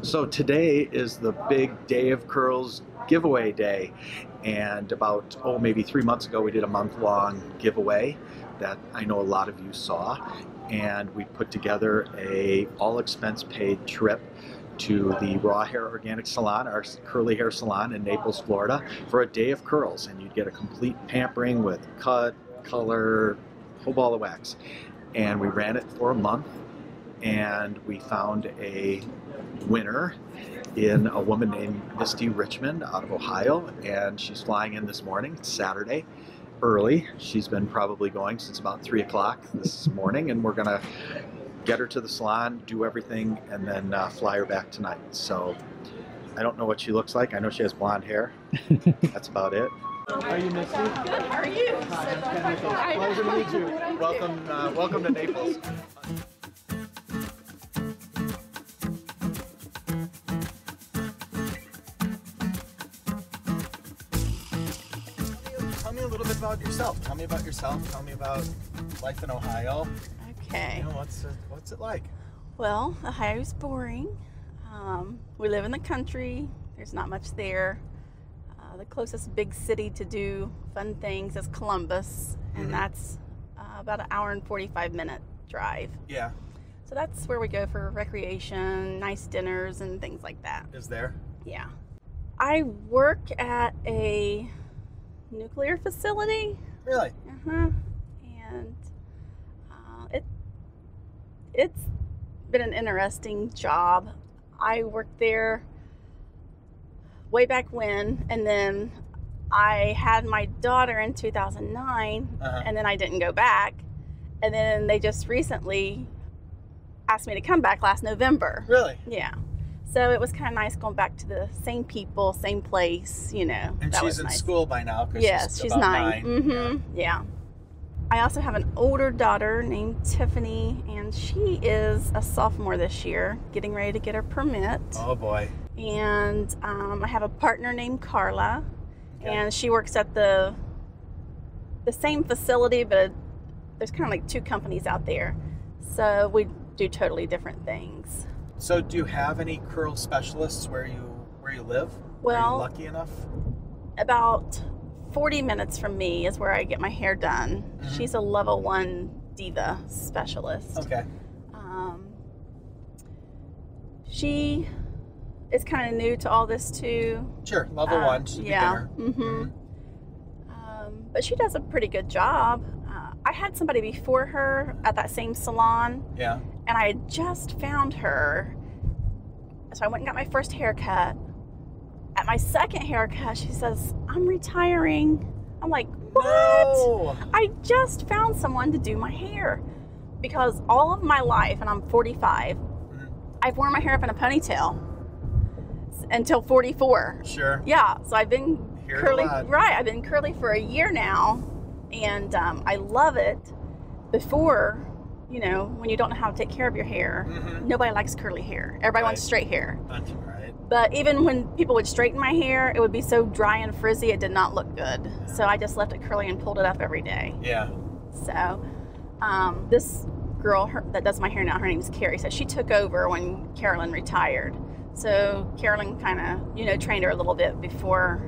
So today is the big Day of Curls giveaway day, and about maybe 3 months ago we did a month-long giveaway that I know a lot of you saw, and we put together a all-expense-paid trip to the Raw Hair Organic Salon, our curly hair salon in Naples, Florida, for a day of curls, and you'd get a complete pampering with cut, color, whole ball of wax. And we ran it for a month, and we found a winner in a woman named Misty Richmond out of Ohio, and she's flying in this morning. It's Saturday, early. She's been probably going since about 3 o'clock this morning, and we're gonna get her to the salon, do everything, and then fly her back tonight. So I don't know what she looks like. I know she has blonde hair. That's about it. How are you, Misty? Good. How are you? Pleasure to meet you. Welcome, welcome to Naples. Tell me a little bit about yourself. Tell me about yourself. Tell me about life in Ohio. Okay. You know, what's it like? Well, Ohio's boring. We live in the country. There's not much there. The closest big city to do fun things is Columbus, and that's about an hour and 45-minute drive. Yeah. So that's where we go for recreation, nice dinners, and things like that. Is there? Yeah. I work at a nuclear facility. Really? And it's been an interesting job. I worked there way back when, and then I had my daughter in 2009, and then I didn't go back, and then they just recently asked me to come back last November. Really? Yeah. So it was kind of nice going back to the same people, same place, you know. And she's in school by now. Yes, she's 9. Yeah. I also have an older daughter named Tiffany, and she is a sophomore this year, getting ready to get her permit. Oh boy. And I have a partner named Carla, and she works at the same facility, but there's kind of like 2 companies out there. So we do totally different things. So do you have any curl specialists where you live? Well, are you lucky enough? About 40 minutes from me is where I get my hair done. She's a level 1 diva specialist. Okay. She is kind of new to all this too. Sure, level 1. She's yeah. beginner. But she does a pretty good job. I had somebody before her at that same salon. Yeah. And I had just found her. So I went and got my first haircut. At my second haircut, she says, "I'm retiring." I'm like, "What?" No. I just found someone to do my hair. Because all of my life, and I'm 45, I've worn my hair up in a ponytail until 44. Sure. Yeah, so I've been curly. A lot. Right, I've been curly for a year now, and I love it. Before, you know, when you don't know how to take care of your hair, nobody likes curly hair. Everybody wants straight hair. That's right. But even when people would straighten my hair, it would be so dry and frizzy, it did not look good. So I just left it curly and pulled it up every day. Yeah. So this girl that does my hair now, her name's Carrie, so she took over when Carolyn retired. So Carolyn kind of, you know, trained her a little bit before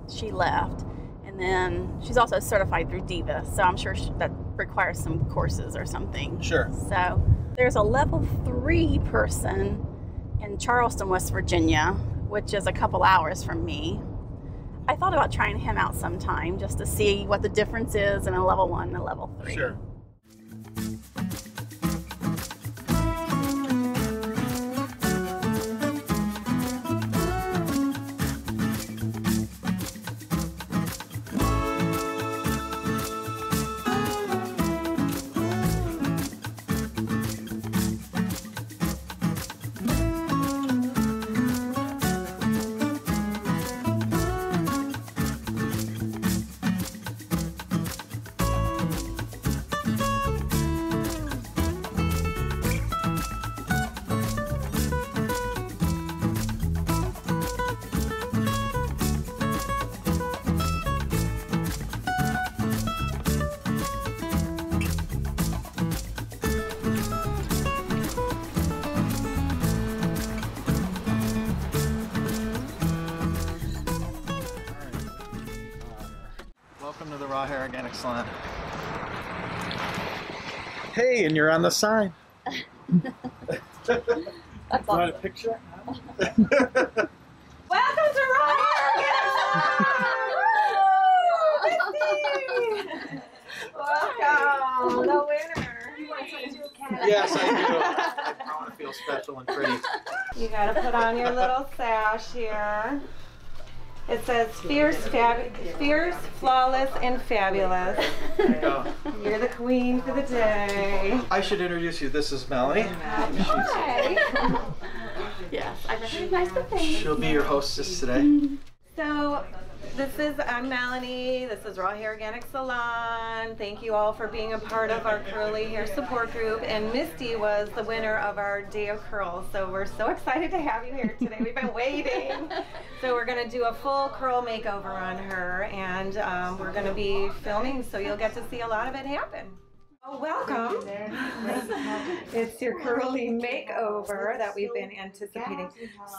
she left. And then she's also certified through Diva, so I'm sure that requires some courses or something. Sure. So there's a level 3 person in Charleston, West Virginia, which is a couple hours from me. I thought about trying him out sometime just to see what the difference is in a level 1 and a level 3. Sure. Salon. Hey, and you're on the sign. That's Want a picture? Welcome to Raw Hair Organic Salon! Welcome, the winner. Yes, I do. I want to feel special and pretty. You gotta put on your little sash here. It says fierce, flawless, and fabulous. There you go. You're the queen for the day. I should introduce you. This is Melanie. Hi. Yes, I recognize the face. She'll be your hostess today. So, I'm Melanie. This is Raw Hair Organic Salon. Thank you all for being a part of our curly hair support group. And Misty was the winner of our Day of Curls. So we're so excited to have you here today. We've been waiting. So we're going to do a full curl makeover on her, and we're going to be filming, so you'll get to see a lot of it happen. Oh, welcome. It's your curly makeover that we've been anticipating.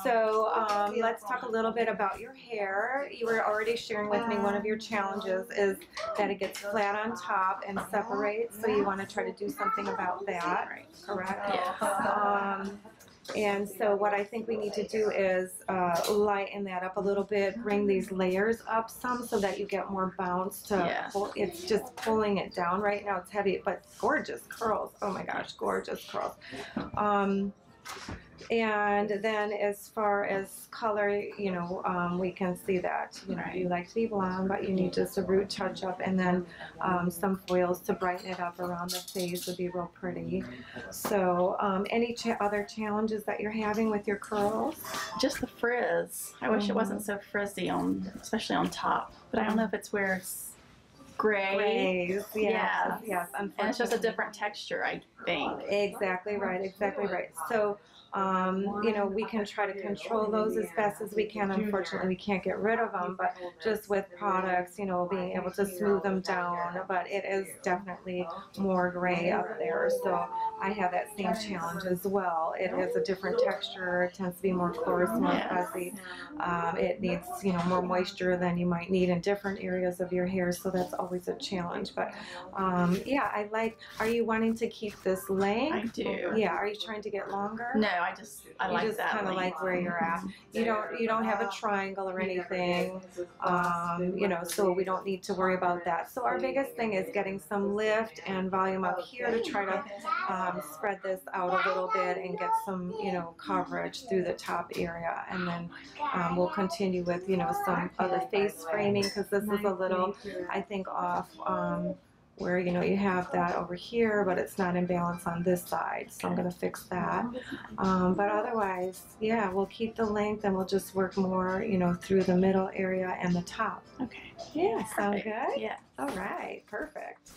So let's talk a little bit about your hair. You were already sharing with me one of your challenges is that it gets flat on top and separates. So you want to try to do something about that, correct? Yes. And so what I think we need to do is lighten that up a little bit, bring these layers up some so that you get more bounce to pull. It's just pulling it down right now. It's heavy, but gorgeous curls. Oh my gosh, gorgeous curls. And then as far as color, you know, we can see that, you know, you like to be blonde, but you need just a root touch up, and then some foils to brighten it up around the face would be real pretty. So any other challenges that you're having with your curls? Just the frizz. I wish it wasn't so frizzy especially on top. But I don't know if it's where it's gray. Grays, yes, yes. And it's just a different texture, I think. Exactly right, exactly right. So, you know, we can try to control those as best as we can. Unfortunately, we can't get rid of them, but just with products, you know, being able to smooth them down. But it is definitely more gray up there. So I have that same challenge as well. It is a different texture. It tends to be more coarse, more fuzzy. It needs, you know, more moisture than you might need in different areas of your hair. So that's always a challenge. But yeah, are you wanting to keep this length? I do. Yeah, are you trying to get longer? No, I like just that. kind of like where you're at. You don't have a triangle or anything, you know, so we don't need to worry about that. So our biggest thing is getting some lift and volume up here to try to spread this out a little bit and get some, you know, coverage through the top area. And then we'll continue with, you know, some other face framing, because this is a little, I think, off. Where, you know, you have that over here, but it's not in balance on this side. So I'm going to fix that. But otherwise, yeah, we'll keep the length and we'll just work more, you know, through the middle area and the top. Okay. Yeah, sound good? Yeah. All right, perfect.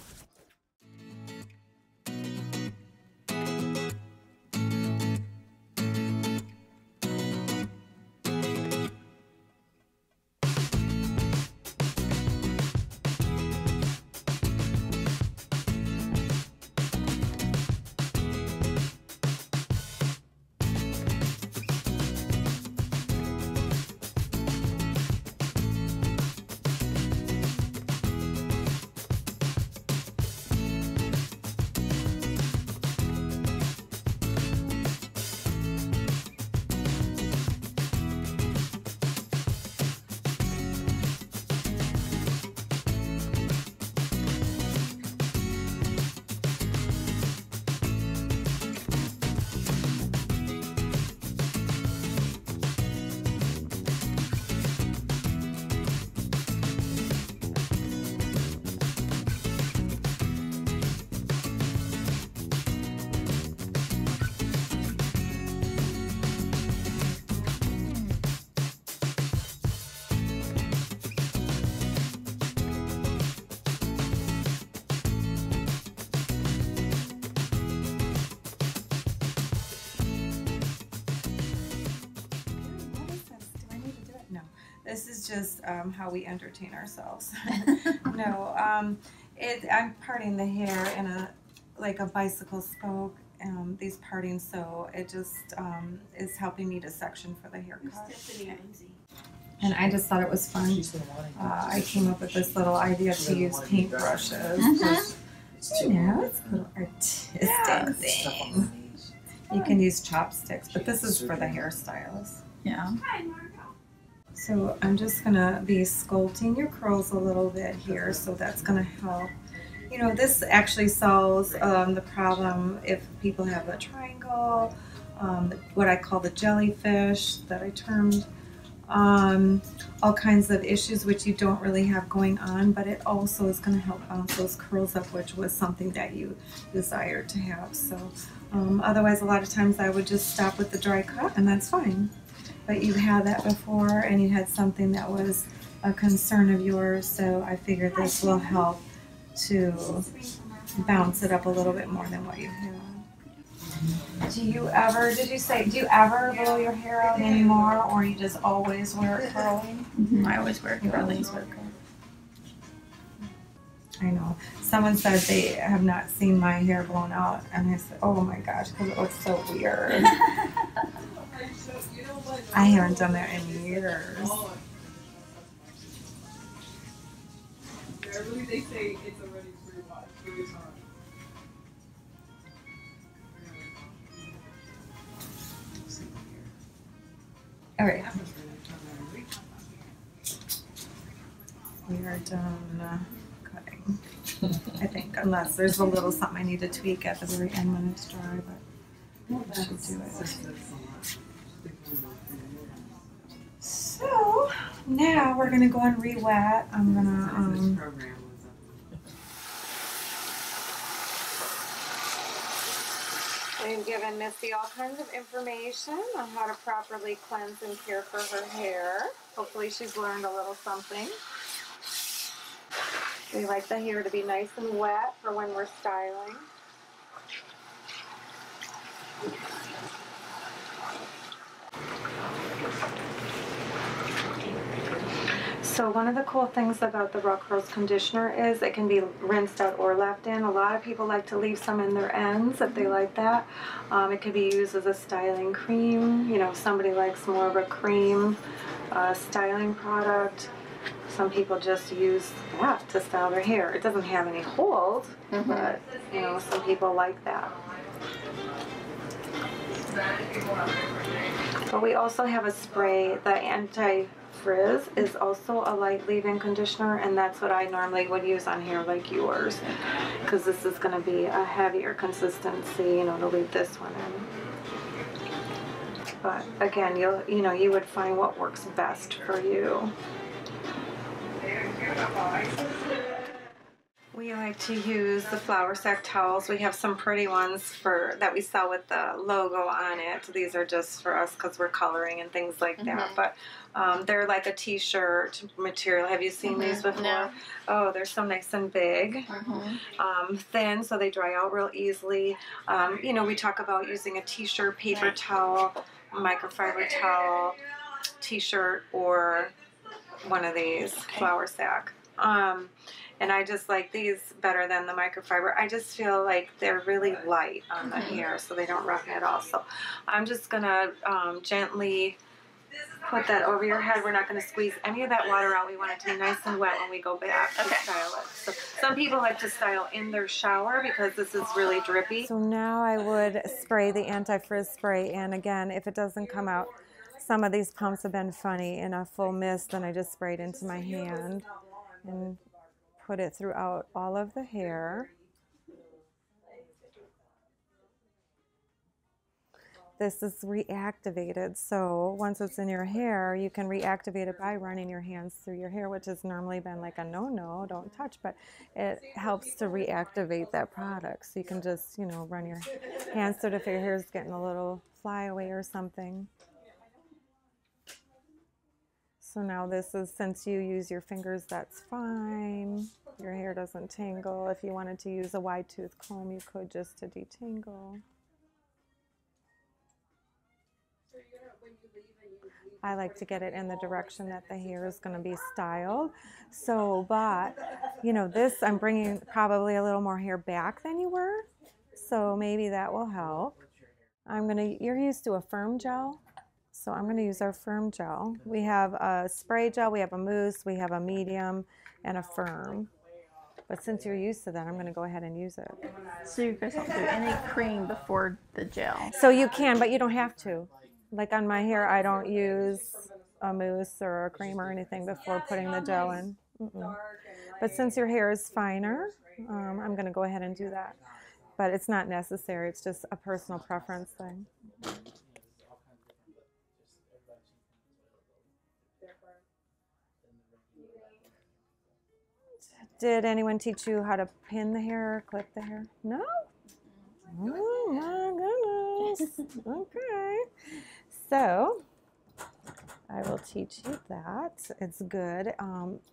This is just how we entertain ourselves. No, I'm parting the hair in like a bicycle spoke. These parting, so it just is helping me to section for the haircut. And I just thought it was fun. I came up with this little idea to use paintbrushes. You know, it's a little artistic thing. You can use chopsticks, but this is for the hairstylist. Yeah. So I'm just gonna be sculpting your curls a little bit here, so that's gonna help. You know, this actually solves the problem if people have a triangle, what I call the jellyfish that I termed, all kinds of issues which you don't really have going on, but it also is going to help bounce those curls up, which was something that you desired to have. So otherwise, a lot of times I would just stop with the dry cut, and that's fine. But you had that before, and you had something that was a concern of yours, so I figured this will help to bounce it up a little bit more than what you have. Do you ever blow your hair out anymore, or you just always wear it curly? I always wear it curly. I know. Someone said they have not seen my hair blown out, and I said, oh my gosh, because it looks so weird. I haven't done that in years. They say it's already pretty hot. All right. We are done cutting, I think, unless there's a little something I need to tweak at the very end when it's dry, but that should do it. So now we're gonna go and re-wet. I'm gonna We've given Misty all kinds of information on how to properly cleanse and care for her hair. Hopefully she's learned a little something. We like the hair to be nice and wet for when we're styling. So one of the cool things about the Raw Curls conditioner is it can be rinsed out or left in. A lot of people like to leave some in their ends if they like that. It could be used as a styling cream. You know, if somebody likes more of a cream styling product. Some people just use that to style their hair. It doesn't have any hold, but you know, some people like that. But we also have a spray, the anti-frizz is also a light leave-in conditioner, and that's what I normally would use on hair like yours, because this is going to be a heavier consistency, you know, to leave this one in. But again, you would find what works best for you. We like to use the flour sack towels. We have some pretty ones that we sell with the logo on it. These are just for us because we're coloring and things like that. But they're like a t-shirt material. Have you seen these before? No. Oh, they're so nice and big. Thin, so they dry out real easily. You know, we talk about using a t-shirt, paper towel, microfiber towel, t-shirt, or one of these flour sack. And I just like these better than the microfiber. I just feel like they're really light on the hair, so they don't roughen at all. So I'm just gonna gently put that over your head. We're not gonna squeeze any of that water out. We want it to be nice and wet when we go back to style it. So some people like to style in their shower because this is really drippy. So now I would spray the anti-frizz spray, and again, if it doesn't come out, some of these pumps have been funny. In a full mist, and I just sprayed into my hand and put it throughout all of the hair. This is reactivated, so once it's in your hair, you can reactivate it by running your hands through your hair, which has normally been like a no, don't touch, but it helps to reactivate that product. So you can just, you know, run your hands through it if your hair is getting a little flyaway or something. So now this is, since you use your fingers, that's fine. Your hair doesn't tangle. If you wanted to use a wide tooth comb, you could just to detangle. I like to get it in the direction that the hair is going to be styled. So, but, you know, this, I'm bringing probably a little more hair back than you were. So maybe that will help. You're used to a firm gel. So I'm going to use our firm gel. We have a spray gel, we have a mousse, we have a medium, and a firm. But since you're used to that, I'm going to go ahead and use it. So you guys don't do any cream before the gel? So you can, but you don't have to. Like on my hair, I don't use a mousse or a cream or anything before putting the gel in. But since your hair is finer, I'm going to go ahead and do that. But it's not necessary. It's just a personal preference thing. Did anyone teach you how to pin the hair or clip the hair? No? Oh my goodness. Okay. So I will teach you that. It's good.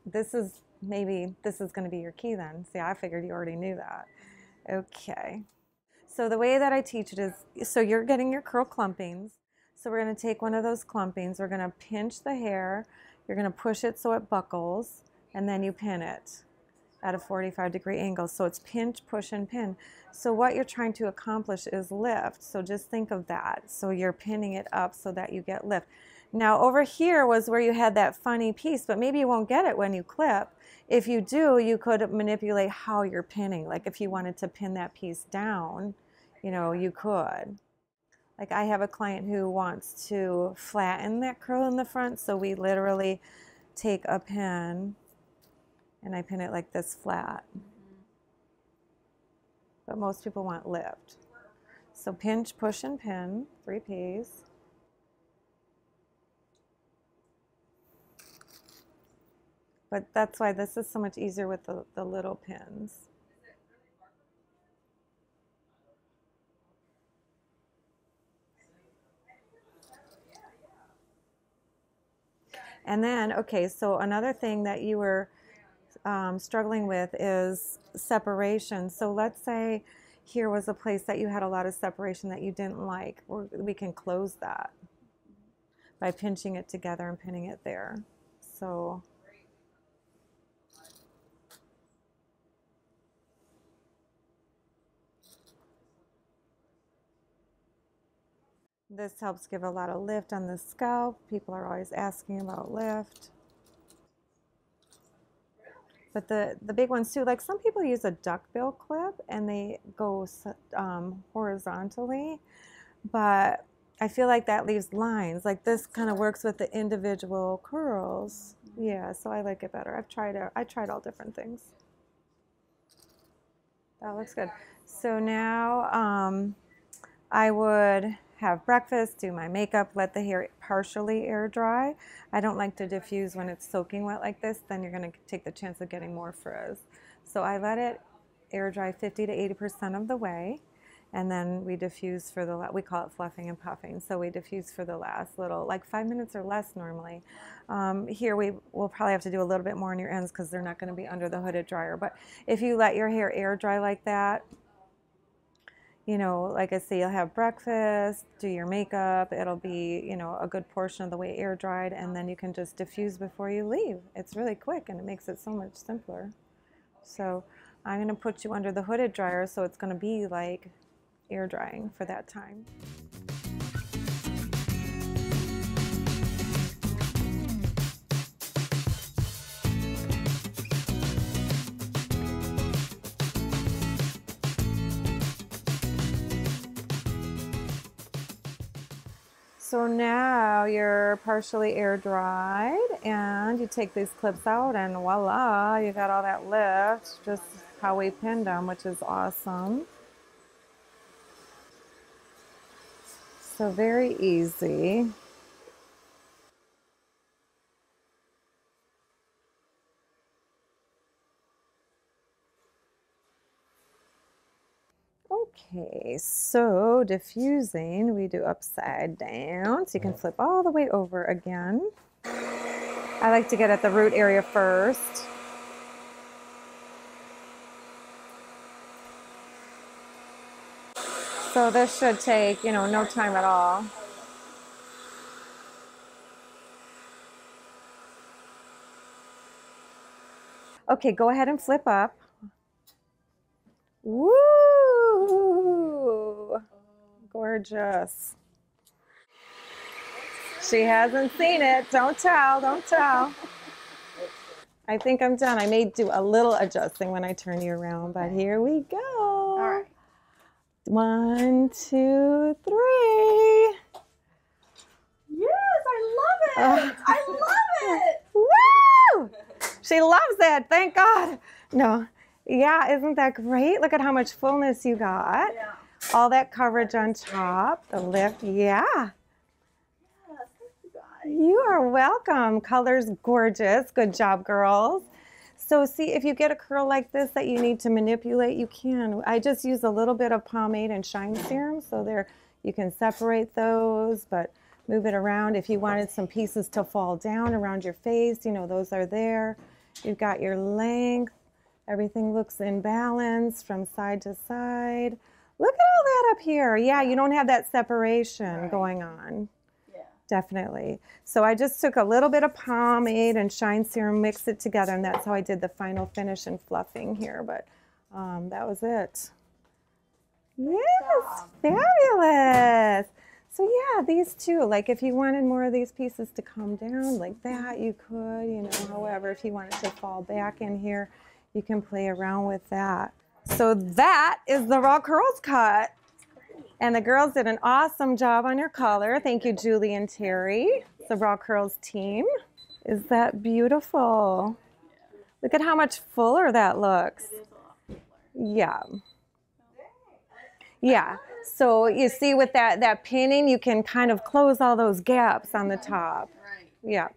This is going to be your key then. See, I figured you already knew that. Okay. So the way that I teach it is, so you're getting your curl clumpings. So we're going to take one of those clumpings. We're going to pinch the hair. You're going to push it so it buckles, and then you pin it at a 45-degree angle. So it's pinch, push, and pin. So what you're trying to accomplish is lift. So just think of that. So you're pinning it up so that you get lift. Now over here was where you had that funny piece, but maybe you won't get it when you clip. If you do, you could manipulate how you're pinning. Like if you wanted to pin that piece down, you know, you could. Like I have a client who wants to flatten that curl in the front, so we literally take a pin and I pin it like this flat. But most people want lift. So pinch, push, and pin, 3 Ps. But that's why this is so much easier with the little pins. And then, okay, so another thing that you were struggling with is separation. So let's say here was a place that you had a lot of separation that you didn't like. We can close that by pinching it together and pinning it there. So this helps give a lot of lift on the scalp. People are always asking about lift. But the big ones too, like some people use a duckbill clip and they go horizontally, but I feel like that leaves lines. Like this kind of works with the individual curls. Yeah, so I like it better. I tried all different things. That looks good. So now I would have breakfast, do my makeup, let the hair partially air dry. I don't like to diffuse when it's soaking wet like this, then you're going to take the chance of getting more frizz. So I let it air dry 50 to 80% of the way, and then we diffuse for the, we call it fluffing and puffing, so we diffuse for the last little, like 5 minutes or less normally. Here we'll probably have to do a little bit more on your ends because they're not going to be under the hooded dryer, but if you let your hair air dry like that, you know, like I say, you'll have breakfast, do your makeup, it'll be, you know, a good portion of the way air dried, and then you can just diffuse before you leave. It's really quick and it makes it so much simpler. So I'm going to put you under the hooded dryer, so it's going to be like air drying for that time. So now you're partially air dried, and you take these clips out and voila, you got all that lift, just how we pinned them, which is awesome. So very easy. Okay, so diffusing, we do upside down, so you can flip all the way over again. I like to get at the root area first. So this should take, you know, no time at all. Okay, go ahead and flip up. Woo! Gorgeous. She hasn't seen it. Don't tell, don't tell. I think I'm done. I may do a little adjusting when I turn you around, but here we go. All right. 1, 2, 3. Yes, I love it. I love it. Woo! She loves it. Thank God. No. Yeah, isn't that great? Look at how much fullness you got. Yeah. All that coverage on top, the lift. Yeah. Yes, thank you guys. You are welcome. Color's gorgeous. Good job, girls. So see, if you get a curl like this that you need to manipulate, you can. I just use a little bit of pomade and shine serum, so there you can separate those, but move it around. If you wanted some pieces to fall down around your face, you know, those are there. You've got your length. Everything looks in balance from side to side. Look at all that up here. Yeah, you don't have that separation going on. Yeah. Definitely. So I just took a little bit of pomade and shine serum, mixed it together, and that's how I did the final finish and fluffing here. But that was it. Yes, fabulous. So yeah, these two, like if you wanted more of these pieces to come down like that, you could, you know, however, if you wanted to fall back in here, you can play around with that. So that is the Raw Curls cut. And the girls did an awesome job on your color. Thank you, Julie and Terry, the Raw Curls team. Is that beautiful? Look at how much fuller that looks. Yeah. Yeah. So you see with that pinning, you can kind of close all those gaps on the top. Right. Yeah.